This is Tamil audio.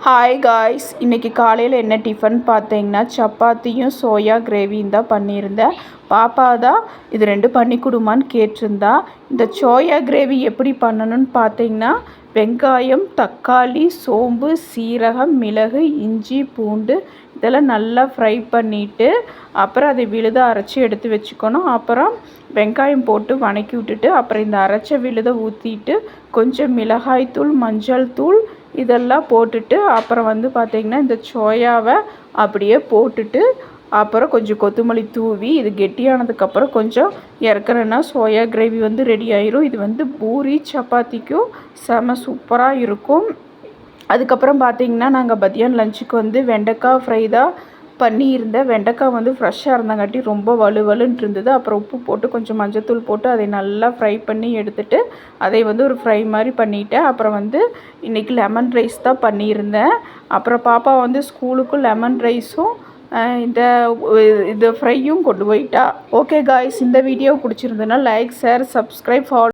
ஹாய் காய்ஸ், இன்றைக்கி காலையில் என்ன டிஃபன் பார்த்தீங்கன்னா சப்பாத்தியும் சோயா கிரேவியும் தான் பண்ணியிருந்தேன். பாப்பா தான் இது ரெண்டும் பண்ணி கொடுமான்னு கேட்டிருந்தா. இந்த சோயா கிரேவி எப்படி பண்ணணும்னு பார்த்தீங்கன்னா, வெங்காயம், தக்காளி, சோம்பு, சீரகம், மிளகு, இஞ்சி, பூண்டு இதெல்லாம் நல்லா ஃப்ரை பண்ணிவிட்டு அப்புறம் அதை விழுத அரைச்சி எடுத்து வச்சுக்கணும். அப்புறம் வெங்காயம் போட்டு வதக்கி விட்டுட்டு அப்புறம் இந்த அரைச்ச விழுதை ஊற்றிட்டு கொஞ்சம் மிளகாய்த்தூள், மஞ்சள் தூள் இதெல்லாம் போட்டுட்டு அப்புறம் பார்த்திங்கன்னா இந்த சோயாவை அப்படியே போட்டுட்டு அப்புறம் கொஞ்சம் கொத்தமல்லி தூவி இது கெட்டியானதுக்கப்புறம் கொஞ்சம் இறக்குறேன்னா சோயா கிரேவி ரெடி ஆயிரும். இது பூரி சப்பாத்திக்கும் செம சூப்பராக இருக்கும். அதுக்கப்புறம் பார்த்திங்கன்னா நாங்கள் மதியானம் லஞ்சுக்கு வெண்டைக்காய் ஃப்ரை தான் பண்ணியிருந்தேன். வெண்டைக்காய் ஃப்ரெஷ்ஷாக இருந்தங்காட்டி ரொம்ப வலுவலுன்ட்டு இருந்தது. அப்புறம் உப்பு போட்டு கொஞ்சம் மஞ்சத்தூள் போட்டு அதை நல்லா ஃப்ரை பண்ணி எடுத்துகிட்டு அதை ஒரு ஃப்ரை மாதிரி பண்ணிவிட்டேன். அப்புறம் இன்றைக்கி லெமன் ரைஸ் தான் பண்ணியிருந்தேன். அப்புறம் பாப்பா ஸ்கூலுக்கும் லெமன் ரைஸும் இந்த ஃப்ரையும் கொண்டு போயிட்டா. ஓகே காய்ஸ், இந்த வீடியோ பிடிச்சிருந்ததுன்னா லைக், ஷேர், சப்ஸ்கிரைப், ஃபாலோ.